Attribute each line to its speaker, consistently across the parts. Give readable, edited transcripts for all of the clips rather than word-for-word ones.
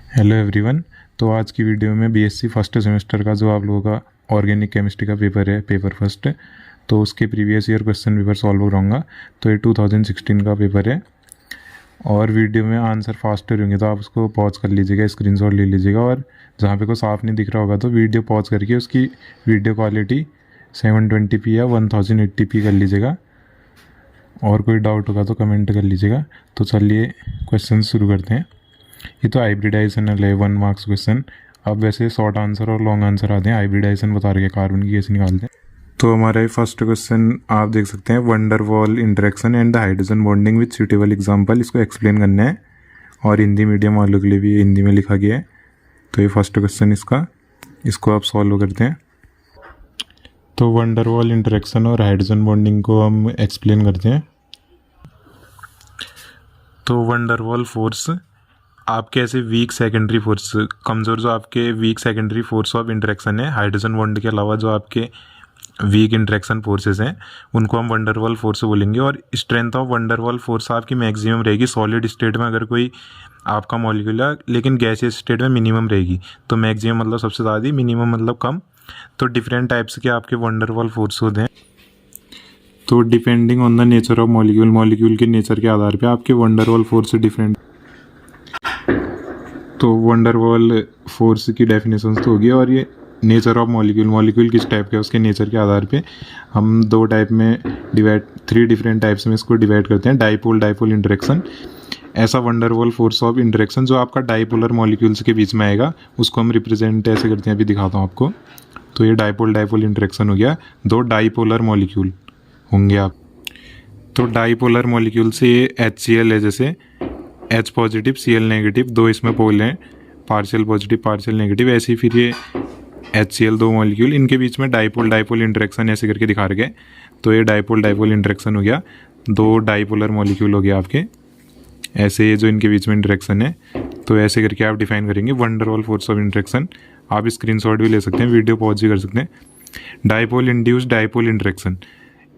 Speaker 1: Hello everyone. तो आज की वीडियो में बीएससी फर्स्ट सेमेस्टर का जो आप लोगों का ऑर्गेनिक केमिस्ट्री का पेपर है, पेपर फर्स्ट, तो उसके previous year question paper solve कराऊंगा। तो ये 2016 का पेपर है और वीडियो में आंसर फास्टर होंगे तो आप उसको पॉज कर लीजिएगा, स्क्रीनशॉट ले लीजिएगा और जहाँ पे कोई साफ नहीं दिख रहा होगा तो वीडियो पॉज करके उसकी वीडियो क्वालिटी 720p या 1080p कर लीजिएगा और कोई डाउट होगा तो कमेंट कर लीजिएगा। तो चलिए क्वेश्चन शुरू करते हैं। ये तो हाइब्रिडाइजेशन है 1 मार्क्स क्वेश्चन। अब वैसे शॉर्ट आंसर और लॉन्ग आंसर आते हैं। हाइब्रिडाइजेशन बता रहे हैं कार्बन की कैसे निकालते हैं। तो हमारा फर्स्ट क्वेश्चन आप देख सकते हैं, wonder wall interaction and the hydrogen bonding with suitable example. इसको एक्सप्लेन करना है और हिंदी मीडियम वालों के लिए भी हिंदी में लिखा गया है। तो ये फर्स्ट क्वेश्चन इसको आप सॉल्व करते हैं। तो वंडर वॉल इंटरेक्शन और हाइड्रोजन बॉन्डिंग को हम एक्सप्लेन करते हैं। तो वंडर वॉल फोर्स आपके ऐसे वीक सेकेंडरी फोर्स, कमज़ोर जो आपके weak secondary force of interaction है हाइड्रोजन बॉन्ड के अलावा, जो आपके वीक इंटरेक्शन फोर्सेस हैं उनको हम वंडरवॉल फोर्स बोलेंगे। और स्ट्रेंथ ऑफ वंडरवॉल फोर्स आपकी मैक्सिमम रहेगी सॉलिड स्टेट में, अगर कोई आपका मॉलिक्यूल है, लेकिन गैसियस स्टेट में मिनिमम रहेगी। तो मैक्सिमम मतलब सबसे ज़्यादा, मिनिमम मतलब कम। तो डिफरेंट टाइप्स के आपके वंडरवॉल फोर्स होते हैं। तो depending on the nature of molecule के नेचर के आधार पर आपके वंडरवॉल फोर्स डिफरेंट। तो वंडरवॉल फोर्स की डेफिनेशन तो होगी और ये नेचर ऑफ मॉलिक्यूल किस टाइप का है उसके नेचर के आधार पे हम थ्री डिफरेंट टाइप्स में इसको डिवाइड करते हैं। डाइपोल इंटरेक्शन, ऐसा वंडरवॉल फोर्स ऑफ इंटरेक्शन जो आपका डाइपोलर मॉलिक्यूल्स के बीच में आएगा, उसको हम रिप्रेजेंट ऐसे करते हैं, अभी दिखाता हूँ आपको। तो ये डाइपोल इंटरेक्शन हो गया, दो डाइपोलर मॉलिक्यूल होंगे आप। तो डाइपोलर मॉलिक्यूल से ये HCl है, जैसे H पॉजिटिव Cl नेगेटिव, दो इसमें पोल हैं, पार्शियल पॉजिटिव पार्शियल नेगेटिव। ऐसे ही फिर ये HCl दो मॉलिक्यूल, इनके बीच में डाइपोल इंटरेक्शन ऐसे करके दिखा रखे। तो ये डाइपोल इंटरेक्शन हो गया, दो डाइपोलर मॉलिक्यूल हो गया आपके। ऐसे ये जो इनके बीच में इंटरेक्शन है, तो ऐसे करके आप डिफाइन करेंगे वंडरवॉल फोर्स ऑफ इंटरेक्शन। आप स्क्रीनशॉट भी ले सकते हैं, वीडियो पॉज भी कर सकते हैं। डाइपोल इंड्यूस्ड डाइपोल इंटरेक्शन,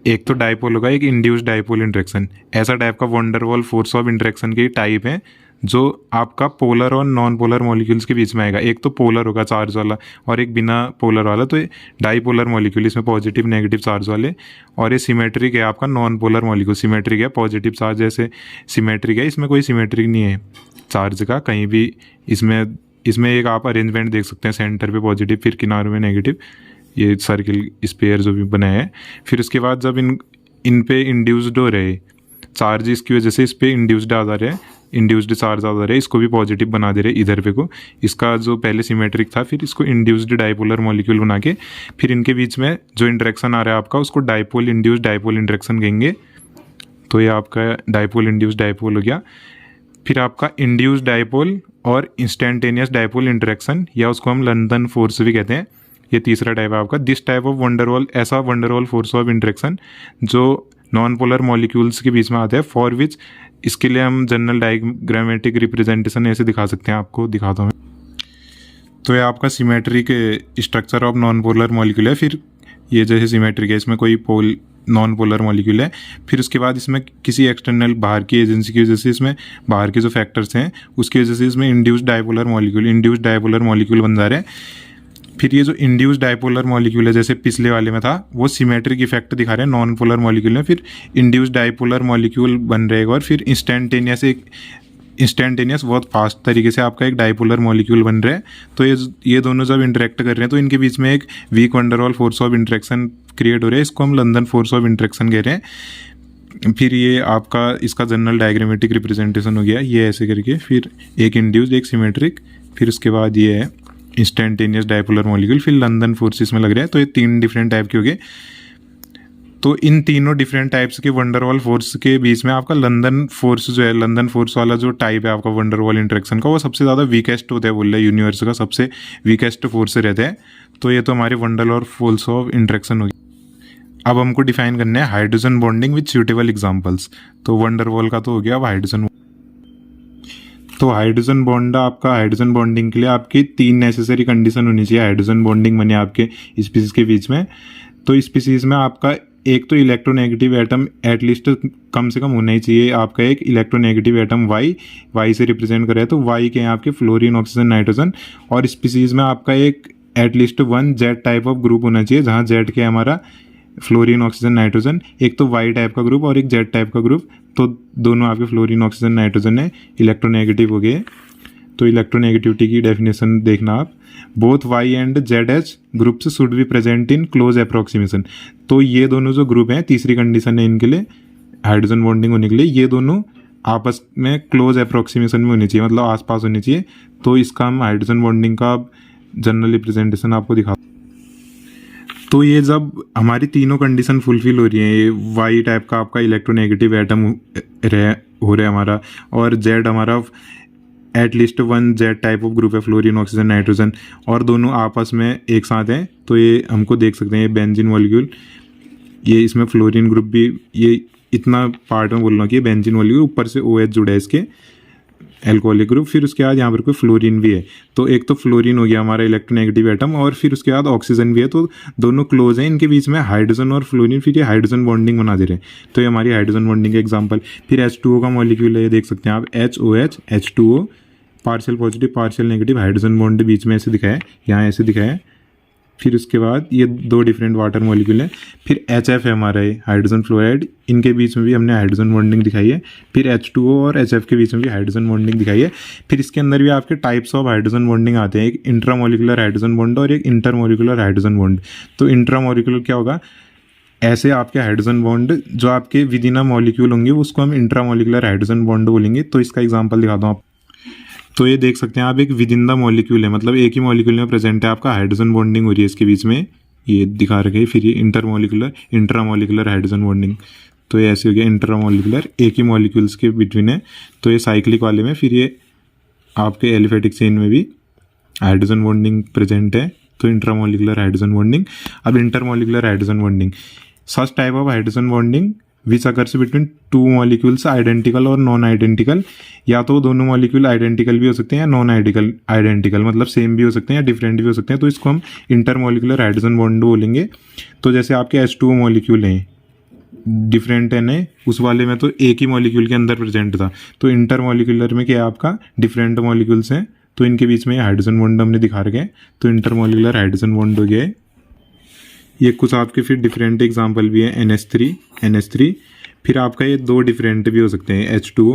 Speaker 1: एक तो डाइपोल होगा, एक इंड्यूस्ड डाइपोल इंटरेक्शन। ऐसा टाइप का वंडरवॉल फोर्स ऑफ इंटरेक्शन की टाइप है जो आपका पोलर और नॉन पोलर मॉलिक्यूल्स के बीच में आएगा। एक तो पोलर होगा चार्ज वाला और एक बिना पोलर वाला, तो ये डाइपोलर मॉलिक्यूल, इसमें पॉजिटिव नेगेटिव चार्ज वाले। और ये सिमेट्रिक है आपका नॉन पोलर मॉलिक्यूल, सिमेट्रिक है, पॉजिटिव चार्ज जैसे सिमेट्रिक है, इसमें कोई सिमेट्रिक नहीं है चार्ज का कहीं भी। इसमें एक आप अरेंजमेंट देख सकते हैं, सेंटर पे पॉजिटिव, फिर किनारों में नेगेटिव, ये सर्किल स्पेयर जो भी बनाया है। फिर उसके बाद जब इन पे इंड्यूस्ड हो रहे चार्ज, इसकी वजह से इस पर इंड्यूस्ड आ जा रहे हैं, इंड्यूस्ड चार्ज आ जा रहे हैं, इसको भी पॉजिटिव बना दे रहे इधर पे को। इसका जो पहले सिमेट्रिक था, फिर इसको इंड्यूस्ड डाइपोलर मॉलिक्यूल बना के फिर इनके बीच में जो इंटरेक्शन आ रहा है आपका, उसको डाइपोल इंड्यूस्ड डाइपोल इंटरेक्शन कहेंगे। तो ये आपका डाइपोल इंड्यूस्ड डाइपोल हो गया। फिर आपका इंड्यूस्ड डाइपोल और इंस्टेंटेनियस डाइपोल इंटरेक्शन, या उसको हम लंदन फोर्स भी कहते हैं, ये तीसरा टाइप है आपका। दिस टाइप ऑफ वंडरवॉल, ऐसा वंडरवॉल फोर्स ऑफ इंटरेक्शन जो नॉन पोलर मॉलिक्यूल्स के बीच में आता है, फॉर विच, इसके लिए हम जनरल डायग्रामेटिक रिप्रेजेंटेशन ऐसे दिखा सकते हैं, आपको दिखाता हूँ। तो ये आपका symmetric structure of non polar molecule है। फिर ये जैसे सिमेट्रिक है, इसमें कोई नॉन पोलर मॉलिक्यूल है। फिर उसके बाद इसमें किसी एक्सटर्नल बाहर की एजेंसी की वजह से, इसमें बाहर के जो फैक्टर्स हैं उसकी वजह से इसमें इंड्यूस्ड डाइपोलर मॉलिक्यूल बन जा रहे हैं। फिर ये जो इंड्यूस्ड डाइपोलर मॉलिक्यूल है, जैसे पिछले वाले में था, वो सिमेट्रिक इफेक्ट दिखा रहे हैं नॉन पोलर मॉलिक्यूल में। फिर इंड्यूस्ड डाइपोलर मॉलिक्यूल बन रहेगा और फिर इंस्टेंटेनियस बहुत फास्ट तरीके से आपका एक डाइपोलर मॉलिक्यूल बन रहा है। तो ये दोनों जब इंटरेक्ट कर रहे हैं तो इनके बीच में एक weak van der Waals force of interaction create हो रहा है, इसको हम लंदन फोर्स ऑफ इंटरेक्शन कह रहे हैं। फिर ये आपका इसका जनरल डायग्रामेटिक रिप्रेजेंटेशन हो गया, ये ऐसे करके, फिर एक इंड्यूस्ड एक सिमेट्रिक, फिर उसके बाद ये है इंस्टेंटेनियस डाइपोलर मॉलिक्यूल, फिर लंदन फोर्स इसमें लग रहा है। तो ये तीन डिफरेंट टाइप के हो गए। तो इन तीनों डिफरेंट टाइप्स के वंडरवॉल फोर्स के बीच में आपका लंदन फोर्स जो है, लंदन फोर्स वाला जो टाइप है आपका वंडरवॉल इंटरेक्शन का, वो सबसे ज़्यादा वीकेस्ट होता है, बोल रहे हैं यूनिवर्स का सबसे वीकेस्ट फोर्स रहता है। तो ये तो हमारे वंडरवॉल फोर्स ऑफ इंटरेक्शन हो गया। अब हमको डिफाइन करना है hydrogen bonding with suitable examples. तो वंडरवॉल का तो हो गया। अब हाइड्रोजन, तो हाइड्रोजन बॉन्ड, आपका हाइड्रोजन बॉन्डिंग के लिए आपकी 3 नेसेसरी कंडीशन होनी चाहिए। हाइड्रोजन बॉन्डिंग बने आपके स्पीसीज के बीच में। तो स्पीसीज में आपका एक तो इलेक्ट्रोनेगेटिव एटम एटलीस्ट कम से कम होना ही चाहिए आपका एक इलेक्ट्रोनेगेटिव एटम वाई से रिप्रेजेंट करे तो वाई के हैं आपके फ्लोरीन, ऑक्सीजन, नाइट्रोजन। और स्पीसीज में आपका एक at least one Z type of group होना चाहिए, जहाँ जेड के हमारा फ्लोरीन, ऑक्सीजन, नाइट्रोजन, एक तो वाई टाइप का ग्रुप और एक जेड टाइप का ग्रुप, तो दोनों आपके फ्लोरीन, ऑक्सीजन, नाइट्रोजन है, इलेक्ट्रोनेगेटिव हो गए। तो इलेक्ट्रोनेगेटिविटी की डेफिनेशन देखना आप, both Y and Z H groups should be present in close approximation. तो ये दोनों जो ग्रुप हैं, तीसरी कंडीशन है इनके लिए हाइड्रोजन बॉन्डिंग होने के लिए, ये दोनों आपस में क्लोज अप्रोक्सीमेशन में होनी चाहिए, मतलब आसपास होनी चाहिए। तो इसका हम हाइड्रोजन बॉन्डिंग का जनरल रिप्रेजेंटेशन आपको दिखा। तो ये जब हमारी तीनों कंडीशन फुलफिल हो रही है, ये वाई टाइप का आपका इलेक्ट्रोनेगेटिव एटम हो रहा है हमारा, और जेड हमारा at least one Z type of group है, फ्लोरीन, ऑक्सीजन, नाइट्रोजन, और दोनों आपस में एक साथ हैं, तो ये हमको देख सकते हैं ये बेंजीन मॉलिक्यूल, ये इसमें फ्लोरीन ग्रुप भी, ये इतना पार्ट में बोल रहा हूँ कि ये बेंजीन मॉलिक्यूल, ऊपर से OH जुड़ा है इसके एल्कोहलिक ग्रुप, फिर उसके बाद यहाँ पर कोई फ्लोरीन भी है। तो एक तो फ्लोरीन हो गया हमारा इलेक्ट्रोनेगेटिव एटम, और फिर उसके बाद ऑक्सीजन भी है, तो दोनों क्लोज हैं, इनके बीच में हाइड्रोजन और फ्लोरीन, फिर ये हाइड्रोजन बॉन्डिंग बना दे रहे हैं। तो ये हमारी हाइड्रोजन बॉन्डिंग का एग्जाम्पल। फिर H2O का मॉलिक्यूल है, ये देख सकते हैं आप, HOH H2O, partial positive partial negative, hydrogen bond बीच में ऐसे दिखा है, यहाँ ऐसे दिखा है। फिर उसके बाद ये दो डिफरेंट वाटर मॉलिक्यूल हैं। फिर HF है हमारा, ये हाइड्रोजन फ्लोराइड, इनके बीच में भी हमने हाइड्रोजन बॉन्डिंग दिखाई है। फिर H2O और HF के बीच में भी हाइड्रोजन बॉन्डिंग दिखाई है। फिर इसके अंदर भी आपके टाइप्स ऑफ हाइड्रोजन बॉन्डिंग आते हैं, एक इंट्रामोलिकुलर हाइड्रोजन बॉन्ड और एक इंटरमोलिकुलर हाइड्रोजन बॉन्ड। तो इंट्रामोलिकुलर क्या होगा, ऐसे आपके हाइड्रोजन बॉन्ड जो आपके विद इन अ मॉलिक्यूल होंगे उसको हम इंट्रामोलिकुलर हाइड्रोजन बॉन्ड बोलेंगे। तो इसका एग्जांपल दिखाता हूँ आप। तो ये देख सकते हैं आप, एक विद इन द मॉलिक्यूल है, मतलब एक ही मॉलिक्यूल में प्रेजेंट है, आपका हाइड्रोजन बॉन्डिंग हो रही है इसके बीच में, ये दिखा रखे हैं। फिर ये इंट्रामोलिकुलर हाइड्रोजन बॉन्डिंग, तो ये ऐसे हो गया इंट्रामोलिकुलर, एक ही मॉलिक्यूल्स के बिटवीन है। तो ये साइक्लिक वाले में, फिर ये आपके एलिफेटिक चेन में भी हाइड्रोजन बॉन्डिंग प्रेजेंट है, तो इंट्रामोलिकुलर हाइड्रोजन बॉन्डिंग। अब intermolecular hydrogen bonding, such type of hydrogen bonding which occurs between two molecules identical और नॉन आइडेंटिकल। या तो दोनों मॉलिक्यूल आइडेंटिकल भी हो सकते हैं या नॉन आइडेंटिकल, मतलब सेम भी हो सकते हैं या डिफरेंट भी हो सकते हैं, तो इसको हम इंटरमोलिकुलर हाइड्रोजन बॉन्ड बोलेंगे। तो जैसे आपके H2O मॉलिक्यूल हैं, डिफरेंट है, उस वाले में तो एक ही मॉलिक्यूल के अंदर प्रेजेंट था, तो इंटरमोलिकुलर में क्या है आपका डिफरेंट मॉलिक्यूल्स हैं, तो इनके बीच में हाइड्रोजन बॉन्ड हमने दिखा रखे हैं, तो इंटरमोलिकुलर हाइड्रोजन बॉन्ड हो गया है। ये कुछ आपके फिर डिफरेंट एग्जांपल भी है, NH3। फिर आपका ये दो डिफरेंट भी हो सकते हैं, H2O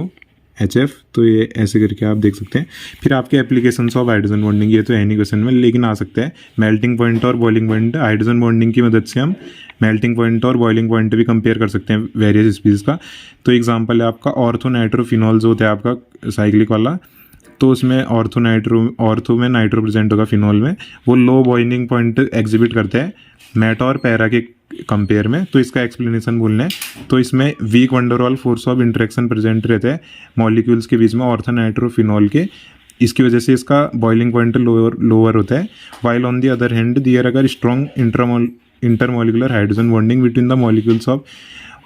Speaker 1: HF, तो ये ऐसे करके आप देख सकते हैं। फिर आपके एप्लीकेशंस ऑफ हाइड्रोजन बॉन्डिंग, ये तो है नहीं क्वेश्चन में लेकिन आ सकता है, मेल्टिंग पॉइंट और बॉइलिंग पॉइंट। हाइड्रोजन बॉन्डिंग की मदद से हम मेल्टिंग पॉइंट और बॉइलिंग पॉइंट भी कंपेयर कर सकते हैं वेरियस स्पीसीज का। तो एग्जाम्पल है आपका ऑर्थोनाइट्रोफिनॉल जो होता है आपका साइक्लिक वाला, तो उसमें ऑर्थो में नाइट्रो प्रेजेंट होगा, फिनॉल में वो लो बॉइलिंग पॉइंट एग्जिबिट करते हैं मेटा और पैरा के कंपेयर में। तो इसका एक्सप्लेनेशन बोलना है, तो इसमें weak van der Waals force of interaction present रहता है मॉलिक्यूल्स के बीच में ऑर्थोनाइट्रोफिनॉल के, इसकी वजह से इसका बॉइलिंग पॉइंट लोअर होता है। While on the other hand there अगर strong intermolecular hydrogen bonding between the molecules of,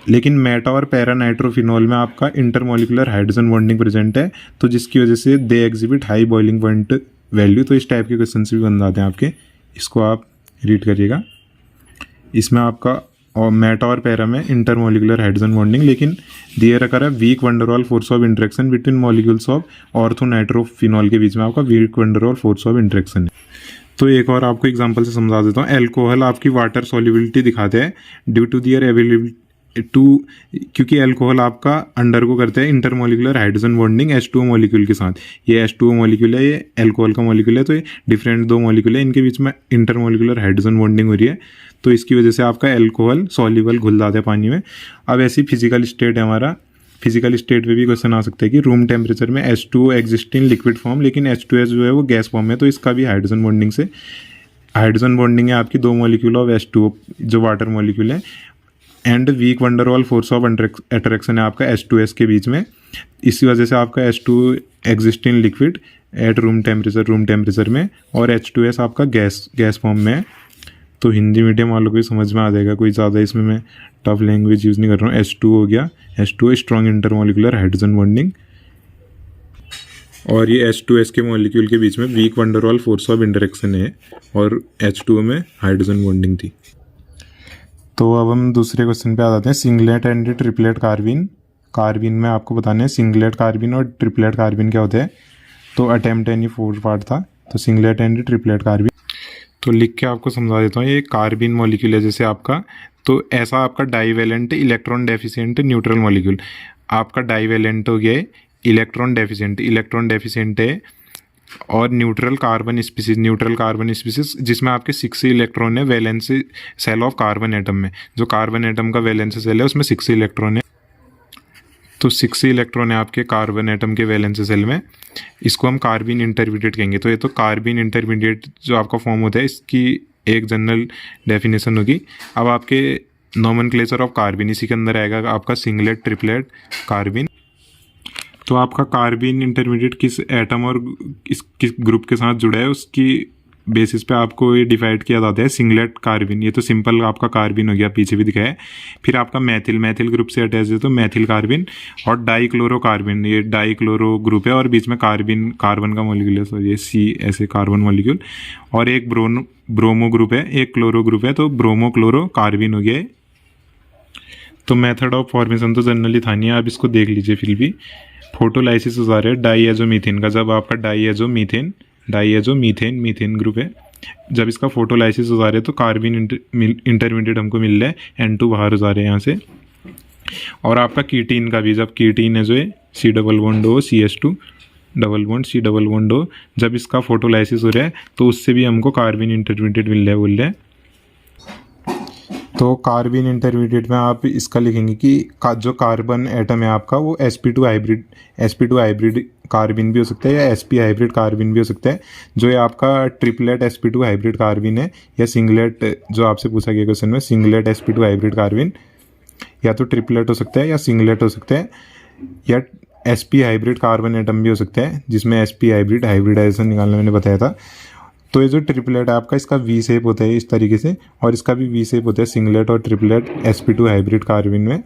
Speaker 1: लेकिन मेटा और पैरा नाइट्रोफिनॉल में आपका इंटरमोलिकुलर हाइड्रोजन बॉन्डिंग प्रेजेंट है, तो जिसकी वजह से they exhibit high boiling point value. तो इस टाइप के क्वेश्चन भी बन जाते हैं आपके, इसको आप रीड करिएगा। इसमें आपका और मेटा और पैरा में इंटरमोलिकुलर हाइड्रोजन बॉन्डिंग, लेकिन दियर अकर है weak van der Waals force of interaction between molecules of orthonitrophenol के बीच में आपका weak van der Waals force of interaction है। तो एक और आपको एग्जांपल से समझा देता हूँ। एल्कोहल आपकी वाटर सॉल्युबिलिटी दिखाते हैं ड्यू टू दियर अवेलेबिलिटी क्योंकि अल्कोहल आपका अंडरगो करता है intermolecular hydrogen bonding H2O molecule के साथ। ये H2O मॉलिक्यूल है, ये अल्कोहल का मॉलिक्यूल है, तो ये डिफरेंट दो मॉलिक्यूल है, इनके बीच में इंटरमोलिकुलर हाइड्रोजन बॉन्डिंग हो रही है, तो इसकी वजह से आपका अल्कोहल सॉल्युबल घुल जाता है पानी में। अब ऐसी फिजिकल स्टेट है हमारा, फिजिकल स्टेट पे भी क्वेश्चन आ सकता है कि रूम टेम्परेचर में H2O exist in liquid form, लेकिन H2S जो है वो गैस फॉर्म है, तो इसका भी हाइड्रोजन बॉन्डिंग से हाइड्रोजन बॉन्डिंग है आपकी दो मॉलिक्यूल ऑफ H2O जो वाटर मॉलिक्यूल है, and weak van der Waals force of attraction है आपका H2S के बीच में। इसी वजह से आपका H2O exist in liquid at room temperature में, और H2S आपका गैस फॉर्म में है। तो हिंदी मीडियम वालों को भी समझ में आ जाएगा, कोई ज़्यादा इसमें मैं टफ लैंग्वेज यूज़ नहीं कर रहा हूँ। H2O हो गया, H2O strong intermolecular hydrogen bonding, और ये H2S के मॉलिक्यूल के बीच में weak van der Waals force of interaction है, और H2O में हाइड्रोजन बॉन्डिंग थी। तो अब हम दूसरे क्वेश्चन पे आ जाते हैं। Singlet and triplet कार्बिन। कार्बिन में आपको बताना है सिंगलेट कार्बिन और ट्रिपलेट कार्बिन क्या होते हैं। तो अटेम्प्ट एनी 4 पार्ट था, तो सिंगलेट एंड ट्रिपलेट कार्बिन। तो लिख के आपको समझा देता हूँ। ये कार्बिन मॉलिक्यूल है जैसे आपका, तो ऐसा आपका divalent electron deficient neutral molecule. आपका डाईवेलेंट हो गया है, इलेक्ट्रॉन डेफिशिएंट है, और न्यूट्रल कार्बन स्पीसीज जिसमें आपके 6 इलेक्ट्रॉन है valence shell of carbon atom में। जो कार्बन एटम का वैलेंस सेल है उसमें 6 इलेक्ट्रॉन है, तो 6 इलेक्ट्रॉन है आपके कार्बन एटम के वैलेंस सेल में। इसको हम कार्बिन इंटरमीडिएट कहेंगे। तो ये तो कार्बिन इंटरमीडिएट जो आपका फॉर्म होता है इसकी एक जनरल डेफिनेशन होगी। अब आपके नोमेनक्लेचर ऑफ कार्बिन, इसी के अंदर आएगा आपका सिंगलेट, ट्रिपलेट, कार्बिन। तो आपका कार्बिन इंटरमीडिएट किस एटम और किस ग्रुप के साथ जुड़ा है उसकी बेसिस पे आपको ये डिवाइड किया जाता है। सिंगलेट कार्बिन, ये तो सिंपल आपका कार्बिन हो गया, पीछे भी दिखाया है। फिर आपका मैथिल ग्रुप से अटैच है तो मैथिल कार्बिन, और डाईक्लोरो कार्बिन, ये डाईक्लोरो ग्रुप है और बीच में कार्बन का मॉलिक्यूल है, सो ये सी ऐसे कार्बन मॉलिक्यूल। और एक ब्रोमो ग्रुप है, एक क्लोरो ग्रुप है, तो ब्रोमो क्लोरो कार्बिन हो गया है। तो मेथड ऑफ फॉर्मेशन तो जनरली था नहीं, आप इसको देख लीजिए। फिर भी फोटोलाइसिस हो रहा है डाईएजोमीथेन का। जब आपका डाईएजोमीथेन मीथेन ग्रुप है, जब इसका फोटोलाइसिस हो जा रहा है तो कार्बिन इंटरमीडिएट हमको मिल रहा है, N2 बाहर हो जा रहे हैं यहाँ से। और आपका कीटीन का भी, जब कीटीन है जो है C+O CH2 double bond C+O, जब इसका फोटोलाइसिस हो रहा है तो उससे भी हमको कार्बिन इंटरमीडिएट मिल रहा है बोल रहे हैं। तो कार्बिन इंटरमीडिएट में आप इसका लिखेंगे कि जो कार्बन एटम है आपका वो sp2 हाइब्रिड कार्बिन भी हो सकता है या sp हाइब्रिड कार्बिन भी हो सकता है। जो ये आपका ट्रिपलेट sp2 हाइब्रिड कार्बिन है, या सिंगलेट जो आपसे पूछा गया क्वेश्चन में, सिंगलेट sp2 हाइब्रिड कार्बिन, या तो ट्रिपलेट हो सकता है या सिंगलेट हो सकता है, या sp हाइब्रिड कार्बन एटम भी हो सकता है जिसमें sp हाइब्रिडाइजेशन निकालना मैंने बताया था। तो ये जो ट्रिपलेट है आपका, इसका वी शेप होता है इस तरीके से, और इसका भी वी शेप होता है सिंगलेट और ट्रिपलेट sp2 हाइब्रिड कार्बिन में।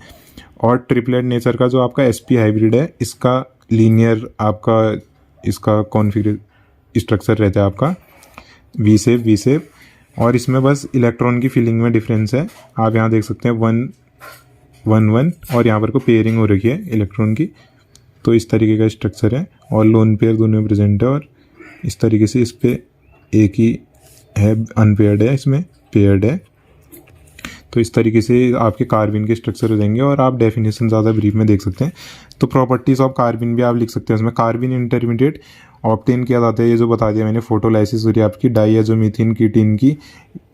Speaker 1: और ट्रिपलेट नेचर का जो आपका sp हाइब्रिड है, इसका लीनियर आपका इसका कॉन्फिगर स्ट्रक्चर रहता है आपका वी शेप, और इसमें बस इलेक्ट्रॉन की फिलिंग में डिफरेंस है। आप यहाँ देख सकते हैं 1 1 1, और यहाँ पर को पेयरिंग हो रखी है इलेक्ट्रॉन की। तो इस तरीके का स्ट्रक्चर है, और लोन पेयर दोनों में प्रेजेंट है, और इस तरीके से इस पर एक ही है, अनपेयर्ड है, इसमें पेयर्ड है। तो इस तरीके से आपके कार्बिन के स्ट्रक्चर हो जाएंगे, और आप डेफिनेशन ज़्यादा ब्रीफ में देख सकते हैं। तो प्रॉपर्टीज़ ऑफ कार्बिन भी आप लिख सकते हैं उसमें। कार्बिन इंटरमीडिएट ऑब्टेन किया जाता है, ये जो बता दिया मैंने, फोटोलाइसिस हो रही है आपकी डाईएजोमीथेन कीटीन की,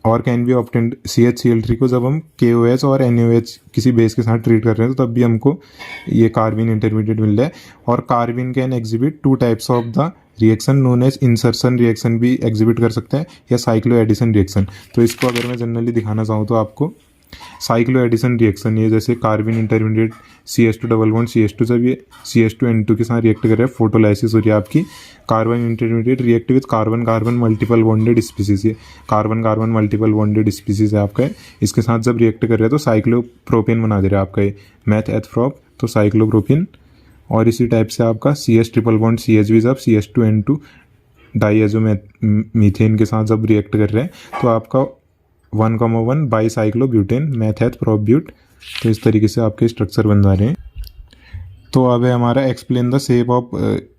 Speaker 1: और कैन बी ऑब्टेन्ड CHCl3 को जब हम KOH और NaOH किसी बेस के साथ ट्रीट कर रहे हैं तो तब भी हमको ये कार्बिन इंटरमीडिएट मिल रहा है। और carbene can exhibit 2 types of the reaction known as insertion reaction भी एग्जिबिट कर सकता है, या साइक्लो एडिशन रिएक्शन। तो इसको अगर मैं जनरली दिखाना चाहूँ तो आपको साइक्लो एडिशन रिएक्शन, ये जैसे कार्बिन intermediate CH2 double bond CH2, जब ये CH2N2 के साथ रिएक्ट कर रहा है, फोटोलाइसिस हो रही है आपकी, carbon intermediate react with carbon multiple bonded species. ये कार्बन मल्टीपल बॉन्डेड स्पीसीज है आपका, इसके साथ जब रिएक्ट कर रहे हैं तो साइक्लोप्रोपेन बना दे रहा है आपका ये मैथ एथफ्रॉप, तो साइक्लोप्रोपेन। और इसी टाइप से आपका CH ट्रिपल बॉन्ड CH भी जब CH2N2 डाईएजोमीथेन के साथ जब रिएक्ट कर रहे हैं तो आपका 1,1 बाईसाइक्लोब्यूटेन मैथ प्रोब्यूट। तो इस तरीके से आपके स्ट्रक्चर बन जा रहे हैं। तो अब है हमारा एक्सप्लेन द शेप ऑफ,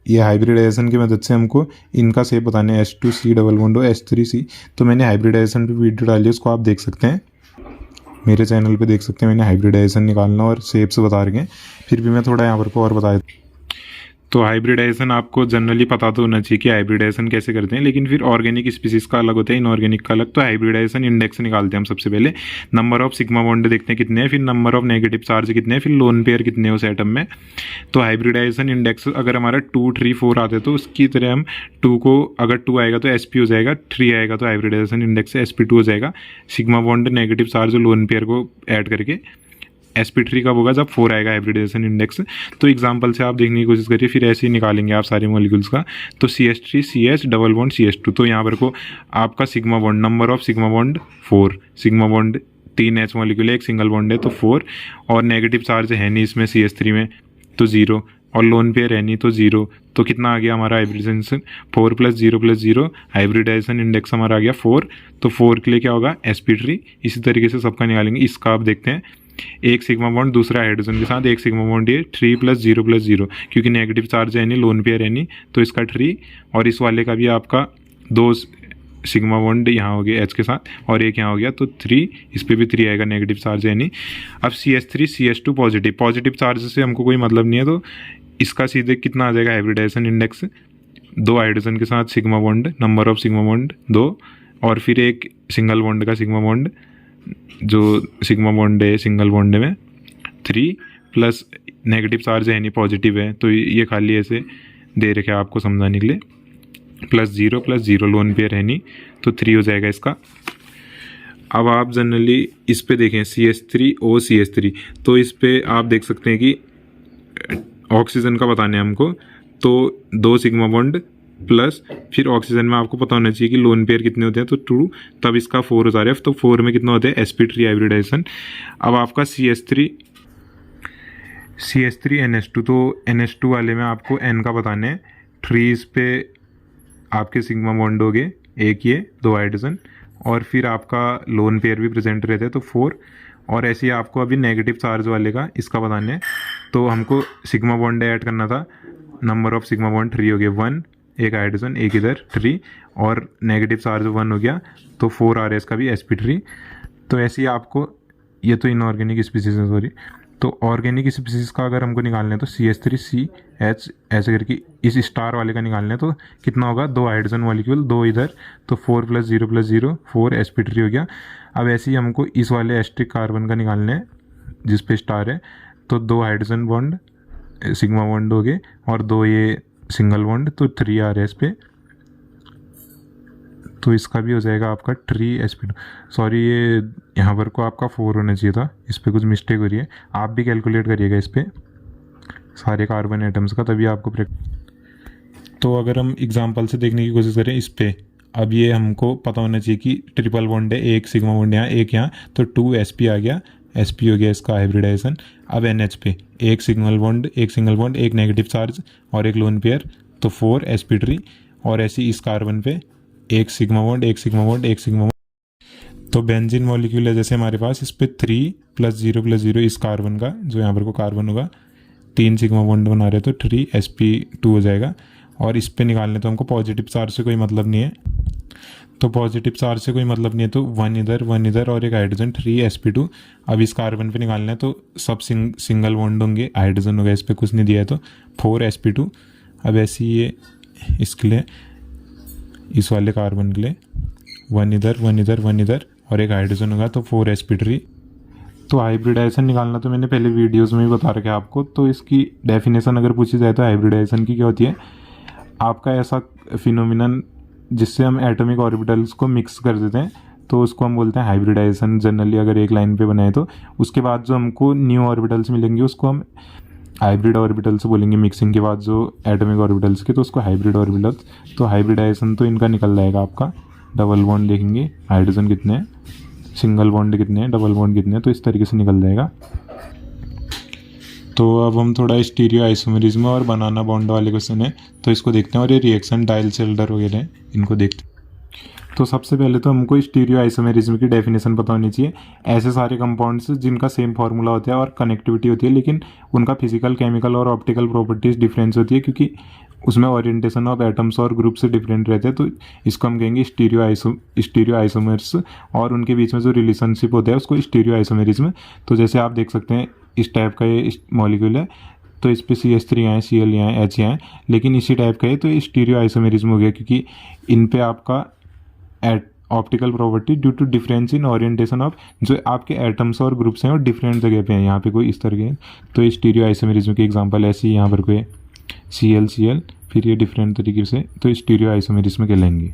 Speaker 1: ये हाइब्रिडाइजेशन की मदद से हमको इनका शेप बताने हैं, H2C डबल बॉन्ड H3C। तो मैंने हाइब्रिडाइजेशन पे वीडियो डाली है, उसको आप देख सकते हैं, मेरे चैनल पे देख सकते हैं। मैंने हाइब्रिडाइजेशन निकालना और शेप्स बता रखे हैं, फिर भी मैं थोड़ा यहाँ पर को और बता देता हूँ। तो हाइब्रिडाइजेशन आपको जनरली पता तो होना चाहिए कि हाइब्रिडाइजेशन कैसे करते हैं, लेकिन फिर ऑर्गेनिक स्पीसीज का अलग होता है, इनऑर्गेनिक का अलग। तो हाइब्रिडाइजेशन इंडेक्स निकालते हैं हम सबसे पहले। नंबर ऑफ सिग्मा बॉन्ड देखते हैं कितने हैं, फिर नंबर ऑफ नेगेटिव चार्ज कितने हैं, फिर लोन पेयर कितने हैं उस एटम में। तो हाइब्रिडाइजेशन इंडेक्स अगर हमारा 2, 3, 4 आते तो उसकी तरह हम 2 को, अगर 2 आएगा तो sp हो जाएगा, 3 आएगा तो हाइब्रिडाइजेशन इंडेक्स से sp2 हो जाएगा। Sigma bond negative charge lone pair को ऐड करके sp3 कब होगा, जब 4 आएगा हाइब्रिडाइजेशन इंडेक्स। तो एग्जांपल से आप देखने की कोशिश करिए, फिर ऐसे ही निकालेंगे आप सारे मॉलिक्यूल्स का। तो CH3 CH double bond CH2, तो यहाँ पर को आपका sigma bond, number of sigma bond 4, sigma bond 3 H molecule है, एक सिंगल बॉन्ड है तो 4, और नेगेटिव चार्ज है नहीं इसमें CH3 में तो 0, और लोन पेयर है नहीं तो 0, तो कितना आ गया हमारा हाइब्रिडाइजेशन 4 + 0 + 0, हाइब्रिडाइजेशन इंडेक्स हमारा आ गया 4। तो 4 के लिए क्या होगा sp3। इसी तरीके से सबका निकालेंगे। इसका आप देखते हैं, एक सिग्मा बॉन्ड दूसरा हाइड्रोजन के साथ, एक सिग्मा बॉन्ड ये 3 + 0 + 0, क्योंकि नेगेटिव चार्ज है नहीं, लोन पेयर है नहीं, तो इसका 3। और इस वाले का भी आपका 2 सिग्मा बॉन्ड यहाँ हो गया H के साथ और एक यहाँ हो गया, तो 3, इस पर भी 3 आएगा, नेगेटिव चार्ज है नहीं। अब CH3 CH2 पॉजिटिव चार्ज से हमको कोई मतलब नहीं है, तो इसका सीधे कितना आ जाएगा हाइब्रिडाइजेशन इंडेक्स, 2 हाइड्रोजन के साथ sigma bond, number of sigma bond 2, और फिर एक सिंगल बॉन्ड का सिग्मा बॉन्ड, जो सिग्मा बॉन्ड है सिंगल बॉन्ड में 3, प्लस नेगेटिव चार्ज है नहीं, पॉजिटिव है, तो ये खाली ऐसे दे रखे आपको समझाने के लिए, +0 + 0, लोन पेयर है नहीं, तो 3 हो जाएगा इसका। अब आप जनरली इस पे देखें CH3O CH3, तो इस पे आप देख सकते हैं कि ऑक्सीजन का बताने हैं हमको, तो 2 सिग्मा बॉन्ड प्लस फिर ऑक्सीजन में आपको पता होना चाहिए कि लोन पेयर कितने होते हैं, तो 2, तब इसका 4 हो जा रहा है, तो 4 में कितना होता है sp3 हाइब्रिडाइजेशन। अब आपका CH3 NH2, तो NH2 वाले में आपको N का बताने हैं, 3 इस पे आपके सिग्मा बॉन्ड हो गए, एक ये 2 हाइड्रोजन, और फिर आपका लोन पेयर भी प्रेजेंट रहता है, तो 4। और ऐसे ही आपको अभी नेगेटिव चार्ज वाले का इसका बताने हैं, तो हमको सिग्मा बॉन्ड ऐड करना था, नंबर ऑफ सिग्मा बॉन्ड 3 हो गए, 1, एक हाइड्रोजन, एक इधर 3, और नेगेटिव चार्ज 1 हो गया, तो 4 आ रहा है इसका भी sp3। तो ऐसे ही आपको, ये तो इनऑर्गेनिक स्पीसीज है सॉरी, तो ऑर्गेनिक स्पीसीज का अगर हमको निकालना है तो CH3CH ऐसे करके इस स्टार वाले का निकालना है, तो कितना होगा, 2 हाइड्रोजन मॉलिक्यूल, 2 इधर, तो 4 + 0 + 0, 4 sp3 हो गया। अब ऐसे ही हमको इस वाले एस्ट्रिक कार्बन का निकालना है जिस पे स्टार है, तो 2 हाइड्रोजन बॉन्ड सिग्मा बॉन्ड हो गए और 2 ये सिंगल बॉन्ड, तो 3 आ रहा है इस पर, तो इसका भी हो जाएगा आपका 3 sp2। सॉरी, ये यहाँ पर को आपका 4 होना चाहिए था, इस पर कुछ मिस्टेक हो रही है, आप भी कैलकुलेट करिएगा इस पर सारे कार्बन एटम्स का, तभी आपको तो अगर हम एग्जांपल से देखने की कोशिश करें इस पर, अब ये हमको पता होना चाहिए कि ट्रिपल बॉन्ड है, एक सिग्मा बॉन्ड यहाँ, एक यहाँ, तो 2 sp आ गया, sp हो गया इसका हाइब्रिडाइजेशन। अब NH पे एक सिंगल बॉन्ड, एक नेगेटिव चार्ज और एक लोन पेयर, तो 4 sp3, और ऐसी इस कार्बन पे एक सिग्मा बॉन्ड, एक सिग्मा बॉन्ड, एक सिग्मा बॉन्ड। तो बेंजीन मॉलिक्यूल है जैसे हमारे पास, इस पे 3 + 0 + 0 इस कार्बन का, जो यहाँ पर को कार्बन होगा, 3 सिग्मा बॉन्ड बना रहे, तो 3 sp2 हो जाएगा। और इस पे निकालने तो हमको पॉजिटिव चार्ज से कोई मतलब नहीं है, तो पॉजिटिव चार्ज से कोई मतलब नहीं है, तो 1 इधर और एक हाइड्रोजन, 3 sp2। अब इस कार्बन पे निकालना है तो सब सिंगल बॉन्ड होंगे, हाइड्रोजन होगा, इस पर कुछ नहीं दिया है, तो 4 sp2। अब ऐसे ये इसके लिए, इस वाले कार्बन के लिए 1 इधर और एक हाइड्रोजन होगा, तो 4 sp3। तो हाइब्रिडाइजेशन निकालना तो मैंने पहले वीडियोस में भी बता रखा है आपको, तो इसकी डेफिनेशन अगर पूछी जाए तो हाइब्रिडाइजेशन की क्या होती है, आपका ऐसा फिनोमिनन जिससे हम एटॉमिक ऑर्बिटल्स को मिक्स कर देते हैं, तो उसको हम बोलते हैं हाइब्रिडाइजेशन। जनरली अगर एक लाइन पे बनाए तो उसके बाद जो हमको न्यू ऑर्बिटल्स मिलेंगे उसको हम हाइब्रिड ऑर्बिटल्स बोलेंगे, मिक्सिंग के बाद जो एटॉमिक ऑर्बिटल्स के, तो उसको हाइब्रिड ऑर्बिटल्स। तो हाइब्रिडाइजेशन तो इनका निकल जाएगा आपका, डबल बॉन्ड देखेंगे, हाइड्रोजन कितने हैं, सिंगल बॉन्ड कितने हैं, डबल बॉन्ड कितने हैं, तो इस तरीके से निकल जाएगा। तो अब हम थोड़ा स्टीरियो आइसोमेरिज्म और बनाना बॉन्ड वाले क्वेश्चन है, तो इसको देखते हैं, और ये रिएक्शन डाइलसेल्डर वगैरह हैं, इनको देखते हैं। तो सबसे पहले तो हमको स्टीरियो आइसोमेरिज्म की डेफिनेशन पता होनी चाहिए। ऐसे सारे कंपाउंड्स जिनका सेम फार्मूला होता है और कनेक्टिविटी होती है, लेकिन उनका फिजिकल, केमिकल और ऑप्टिकल प्रॉपर्टीज डिफरेंस होती है, क्योंकि उसमें ओरिएंटेशन ऑफ एटम्स और ग्रुप से डिफरेंट रहते हैं, तो इसको हम कहेंगे स्टीरियो आइसोमर्स, और उनके बीच में जो रिलेशनशिप होता है उसको स्टीरियो आइसोमेरिज्म। तो जैसे आप देख सकते हैं इस टाइप का ये मॉलिक्यूल है, तो इस पे CH3 यहाँ है, Cl यहाँ है, H यहाँ है, लेकिन इसी टाइप का है, तो स्टीरियो आइसोमेरिज्म हो गया, क्योंकि इन पे आपका optical property due to difference in orientation of जो आपके एटम्स और ग्रुप्स हैं और डिफरेंट जगह पे हैं, यहाँ पे कोई इस तरह के, तो स्टीरियो आइसोमेरिज्म के एग्जांपल ऐसे ही यहाँ पर कोई Cl फिर ये डिफरेंट तरीके से, तो स्टीरियो आइसोमेरिज्म कहलाएंगे।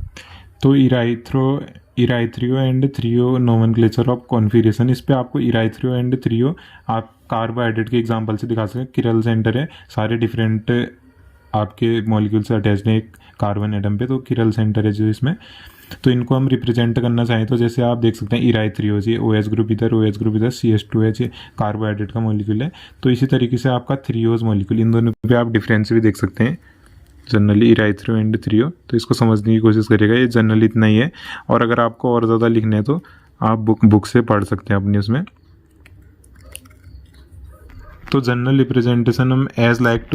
Speaker 1: तो erythro and threo nomenclature of configuration, इस पे आपको इराइथ्रियो एंड थ्रियो आप कार्बोहाइड्रेट के एग्जांपल से दिखा सकते हैं। किरल सेंटर है, सारे डिफरेंट आपके मॉलिक्यूल से अटैच हैं, एक कार्बन एटम पे, तो किरल सेंटर है जो इसमें। तो इनको हम रिप्रेजेंट करना चाहें तो जैसे आप देख सकते हैं इराई थ्रियोज, ये OH ग्रुप इधर, OH ग्रुप इधर, CH2H कार्बोहाइड्रेट का मॉलिक्यूल है। तो इसी तरीके से आपका थ्रियोज मॉलिक्यूल, इन दोनों पे आप डिफरेंस भी देख सकते हैं generally, Irai threo and threo. तो इसको समझने की कोशिश करिएगा, ये जनरली इतना ही है। और अगर आपको और ज़्यादा लिखना है तो आप बुक से पढ़ सकते हैं अपनी उसमें। तो जनरल रिप्रेजेंटेशन हम as like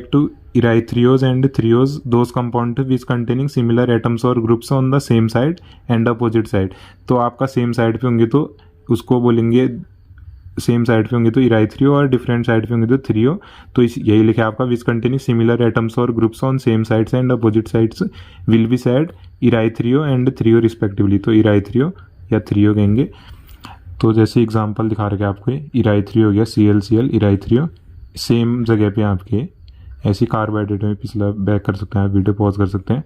Speaker 1: to erythriose and thriose, those compound which containing similar atoms or groups on the same side and opposite side। तो आपका सेम साइड पे होंगे तो उसको बोलेंगे, सेम साइड पे होंगे तो इराइथ्रियो, और डिफरेंट साइड पे होंगे तो थ्रियो। तो इस यही लिखा है आपका, विच कंटेनिंग सिमिलर एटम्स और groups on same sides and opposite sides will be said erythro and threo respectively. तो इराइथ्रियो या थ्रियो कहेंगे। तो जैसे एग्जांपल दिखा रखे आपको, इराइथ्रियो हो गया ClCl, इराइथ्रियो सेम जगह पे आपके ऐसी कार्बोहाइड्रेट में, पिछला बैक कर सकते हैं आप, वीडियो पॉज कर सकते हैं,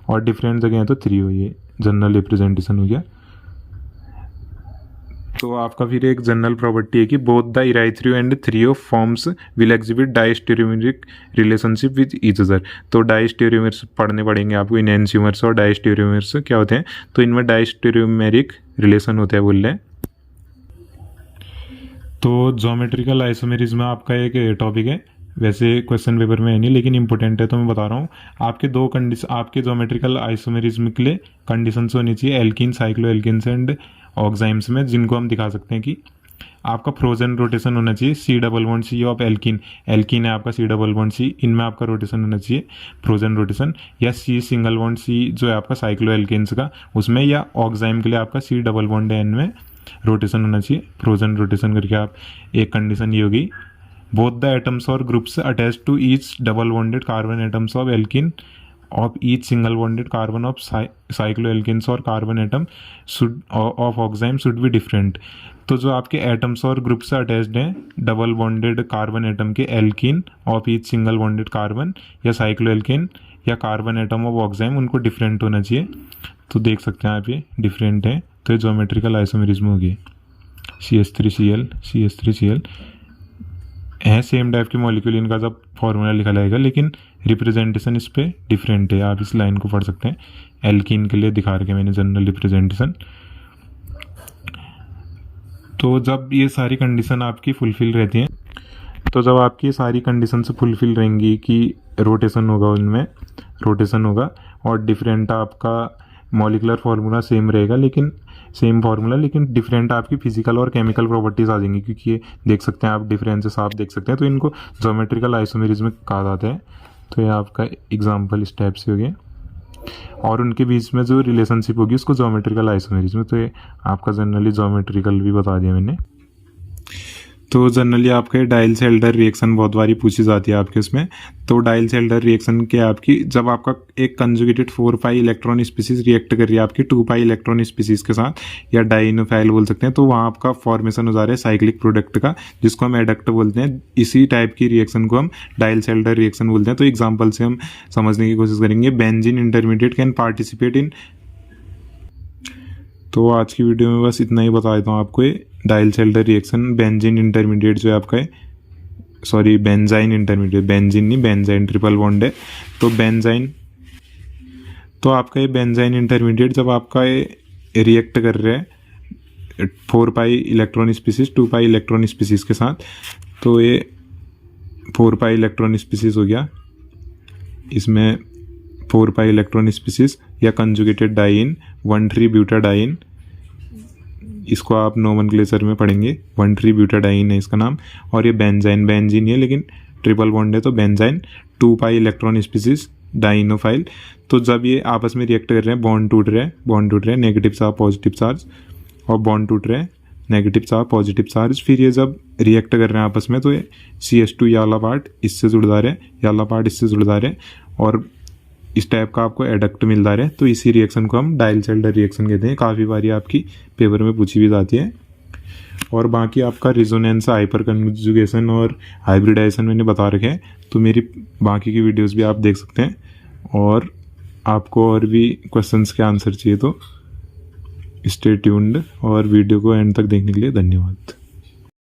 Speaker 1: और डिफरेंट जगह है तो थ्रियो, ये जनरल रिप्रेजेंटेशन हो गया। तो आपका फिर एक जनरल प्रॉपर्टी है कि both the erythro and threo forms will exhibit diastereomeric relationship with each other. तो डाइस्टेरियोमेर्स पढ़ने पड़ेंगे आपको, इनएंशियोमर्स और डाइस्टेरियोमेर्स क्या होते हैं, तो इनमें डाइस्टेरियोमेरिक रिलेशन होता है बोल रहे हैं। तो ज्योमेट्रिकल आइसोमेरिज्म आपका एक टॉपिक है, वैसे क्वेश्चन पेपर में है नहीं लेकिन इंपॉर्टेंट है तो मैं बता रहा हूँ। आपके दो कंडीशन, आपके ज्योमेट्रिकल आइसोमेरिज्म के लिए कंडीशंस होनी चाहिए alkene, cyclo alkenes and oximes में, जिनको हम दिखा सकते हैं कि आपका फ्रोजन रोटेशन होना चाहिए C+C ऑफ एल्कीन, एल्कीन है आपका C+C, इनमें आपका रोटेशन होना चाहिए फ्रोजन रोटेशन, या C∠C जो है आपका साइक्लो एल्कीन्स का उसमें, या ऑक्साइम के लिए आपका C∠N में रोटेशन होना चाहिए, फ्रोजन रोटेशन करके आप एक कंडीशन ये होगी। बोथ द एटम्स और groups attach to each double bonded carbon atoms of alkene of each single bonded carbon of cyclo alkenes और carbon atom should of oxime should be different. तो जो आपके एटम्स और group से attached हैं double bonded carbon atom के alkene of each single bonded carbon, या cyclo alkene या कार्बन एटम ऑफ ऑक्साइम, उनको डिफरेंट होना चाहिए। तो देख सकते हैं आप ये डिफरेंट है, तो ज्योमेट्रिकल आइसोमेरिज्म होगी। CH3Cl है सेम टाइप के मॉलिक्यूल, इनका जब फॉर्मूला लिखा जाएगा लेकिन रिप्रेजेंटेशन इस पे डिफरेंट है। आप इस लाइन को पढ़ सकते हैं, एल्कीन के लिए दिखा रखे मैंने जनरल रिप्रेजेंटेशन। तो जब ये सारी कंडीशन आपकी फुलफिल रहती हैं, तो जब आपकी सारी कंडीशन से फुलफिल रहेंगी कि रोटेशन होगा, उनमें रोटेशन होगा और डिफरेंट आपका मॉलिकुलर फार्मूला सेम रहेगा, लेकिन सेम फार्मूला लेकिन डिफरेंट आपकी फिजिकल और केमिकल प्रॉपर्टीज आ जाएंगी, क्योंकि ये देख सकते हैं आप डिफरेंसेस आप देख सकते हैं, तो इनको ज्योमेट्रिकल आइसोमेरिज्म कहा जाता है। तो ये आपका एग्जांपल इस टाइप से हो गया, और उनके बीच में जो रिलेशनशिप होगी उसको ज्योमेट्रिकल आइसोमेरिज्म। तो ये आपका जनरली ज्योमेट्रिकल भी बता दिया मैंने। तो जनरली आपके डाइल्स एल्डर रिएक्शन बहुत बारी पूछी जाती है आपके उसमें। तो डाइल्स एल्डर रिएक्शन के आपकी जब आपका एक conjugated 4 pi electron species react कर रही है आपकी 2 पाई इलेक्ट्रॉन स्पीसीज के साथ, या डाइनोफाइल बोल सकते हैं, तो वहाँ आपका फॉर्मेशन हो जा रहा है साइक्लिक प्रोडक्ट का, जिसको हम एडक्ट बोलते हैं। इसी टाइप की रिएक्शन को हम डाइल्स एल्डर रिएक्शन बोलते हैं। तो एग्जाम्पल से हम समझने की कोशिश करेंगे। Benzene intermediate can participate in. तो आज की वीडियो में बस इतना ही बता देता हूँ आपको। ये डाइल्स एल्डर रिएक्शन बेंजीन इंटरमीडिएट जो है आपका है, सॉरी बेंजाइन इंटरमीडिएट, बेंजीन नहीं बेंजाइन, ट्रिपल बॉन्ड है तो बेंजाइन। तो आपका ये बेंजाइन इंटरमीडिएट जब आपका ये रिएक्ट कर रहा है 4 pi electron species 2 pi electron species के साथ, तो ये 4 पाई इलेक्ट्रॉन स्पीसीज हो गया, इसमें 4 पाई इलेक्ट्रॉन स्पीसीज या कंजुगेटेड डाइन 1,3-ब्यूटाडाइन, इसको आप नोमेनक्लेचर में पढ़ेंगे, 1,3-ब्यूटाडाइन है इसका नाम। और ये बेंजाइन, बेंजीन है लेकिन ट्रिपल बॉन्ड है तो benzene, 2 pi electron species dienophile. तो जब ये आपस में रिएक्ट कर रहे हैं, बॉन्ड टूट रहे हैं, नेगेटिव चार्ज पॉजिटिव चार्ज, और बॉन्ड टूट रहे हैं, नेगेटिव चार्ज पॉजिटिव चार्ज। फिर ये जब रिएक्ट कर रहे हैं आपस में तो ये CH2 ये वाला पार्ट इससे जुड़ जा रहे हैं, ये वाला पार्ट इससे जुड़ जा रहे हैं, और इस टाइप का आपको एडक्ट मिल रहा है। तो इसी रिएक्शन को हम डाइल्स एल्डर रिएक्शन कहते हैं। काफ़ी बारी आपकी पेपर में पूछी भी जाती है। और बाकी आपका रिजोनेंस, हाइपर कंजुगेशन और हाइब्रिडाइजेशन मैंने बता रखे हैं, तो मेरी बाकी की वीडियोस भी आप देख सकते हैं। और आपको और भी क्वेश्चंस के आंसर चाहिए तो स्टे ट्यून्ड, और वीडियो को एंड तक देखने के लिए धन्यवाद।